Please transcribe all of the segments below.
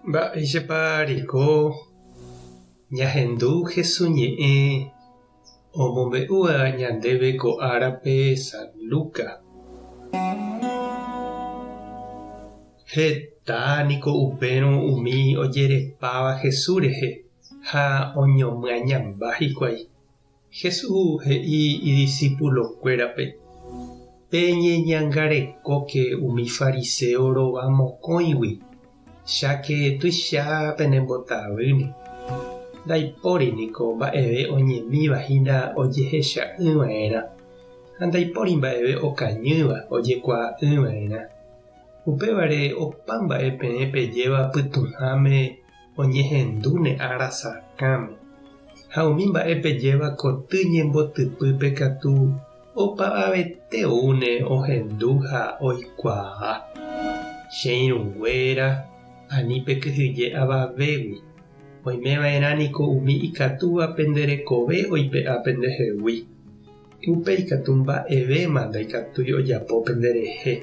Mba'éichapa reko ñahendu hesuñe'ẽ omombe'úva ñandéve ko árape San Luca. Hetániko upérõ umi ojerepáva Jesús rehe ha oñomyãñamba hikuái. Jesús he'i idiscípulokuérape: peñeñangarekóke umi fariseo rova mokõigui, cháke tuicha penembotavýne. Ndaipóriniko mba'eve oñemívahína ojehecha'ỹva'erã ha ndaipóri mba'eve okañýva ojekuaa'ỹva'erã. Upévare opa mba'e peẽ pejéva pytuhãme oñehendúne arasakãme. Ha umi mba'e pejéva koty ñembotypýpe katu opavaveteúne ohendu ha oikuaa. Che irũnguéra ani pekyhyje avavégui. Oimeva'erãniko umi ikatúva penderekove oipe'a pendehegui. Upéi katu mba'evéma ndaikatúi ojapo penderehe.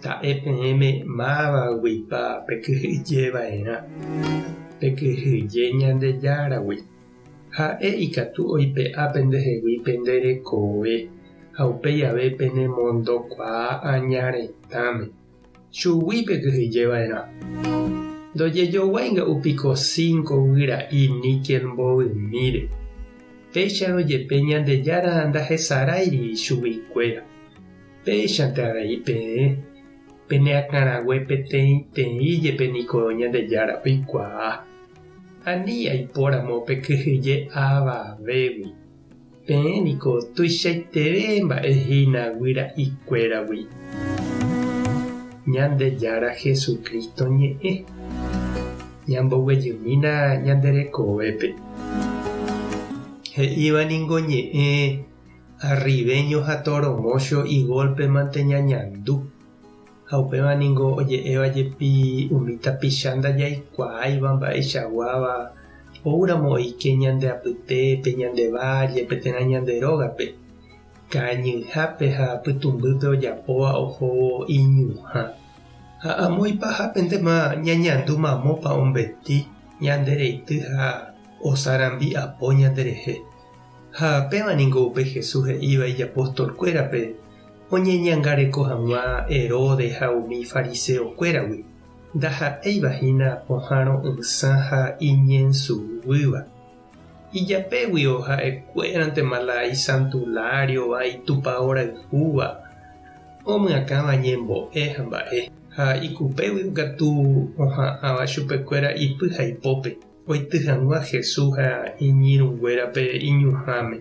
Ta'e peẽme mávaguipa pekyhyjeva'erã. Pekyhyje Ñandejáragui. Ha'e ikatu oipe'a pendehegui penderekove ha upéi ave penemondokuaa añaretãme. Chugui pekyhyjeva'erã. Ndojejoguáinga'upiko 5 guyra'i níquel mbovymíre. Péicha rojepe Ñandejára ndahesaráiri chuguikuéra. Péichante avei peẽ peneakãrague peteĩjepe niko Ñandejára oikuaa. Ani aipóramo pekyhyje avavégui. Peẽniko tuichaiteve mba'ehína guyra'ikuéragui. Ñandejára Jesukristo ñe'ẽ ñamboguejýmina ñanderekovépe. He'ívaningo ñe'ẽ arribeño ha toromocho y golpe manteñañandu. Ha upévaningo oje'évajepi umi tapicha ndajaikuaáiva mba'eichaguáva oúramo oike ñandeapytépe, ñandevájepe térã ñanderógape. Kañyhápe ha pytumbýpe ojapóva oho iñuhã. Ha amoipahápentema ñañandu mamópa ombeti ñandereity ha osarambi'apo ñanderehe. Ha pévaniko upe Jesús he'íva ijapóstolkuérape oñeñangareko hag̃ua Herodes ha umi fariseokuéragui. Ndaha'éivahína pohãrõ ysã ha iñensuvýva. Ijapéguio ha'ekuérantema la isantulariova itupaorayhúva omyakãva ñembo'e ha mba'e. Ha ikupégui katu oha'ãva chupekuéra ipy ha ipópe oityhag̃ua Jesús ha iñirũnguérape iñuhãme.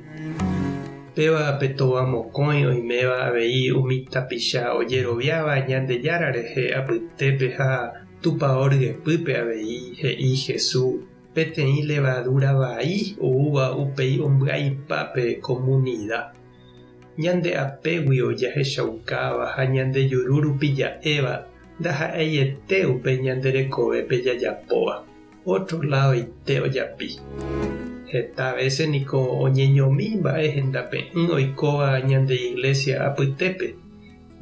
Péva petova mokõi oiméva avei umi tapicha ojeroviáva Ñandejára rehe apytépe ha tupaoryepýpe avei he'i Jesús peteĩ levadura vai oúva upéi omby'aipápe comunidad. Ñande'apégui ojahechaukáva ha ñandejuru rupi ja'éva ndaha'eiete upe ñanderekovépe jajapóva. Otro lado ite ojapi. Heta veces niko oñeñomi mba'e hendape'ỹ oikóva ñande iglesia apytépe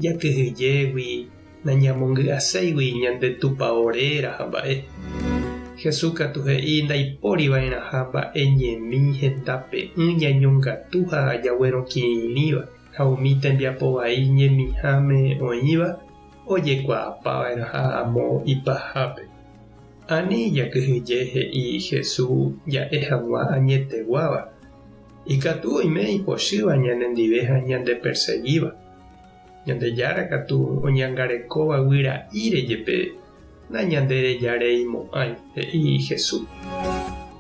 jakyhyjégui nañamongy'aséigui ñande tupaoréra ha mba'e. Jesús katu he'i ndaipóriva'erã ha mba'eñemi hendape'ỹ ñañongatu ha jaguerokirĩva ha umi tembiapo vai ñemihãme oĩva ojekuaapava'erã ha amo ipahápe. Ani jakyhyje he'i Jesús ja'e hag̃ua añeteguáva. Ikatu oime ipochýva ñanendive ha ñandeperseguíva. Ñandejára katu oñangarekóva guyra'i rejepe nañanderejareimo'ãi he'i Jesús.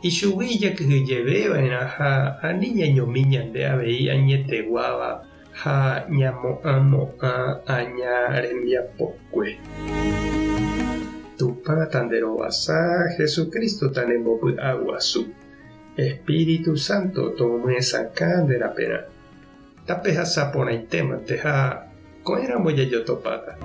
Ichugui jakyhyjeveva'erã ha ani ñañomi ñande avei añeteguáva ha ñamo'ãmo'ã añarembiapokue. Tupa tanderovasa Jesucristo tanembovy'aguasu. Espíritu Santo tomyesãka nde raperã. Tapehasaporãitémante ha ko'ẽramo jajotopáta.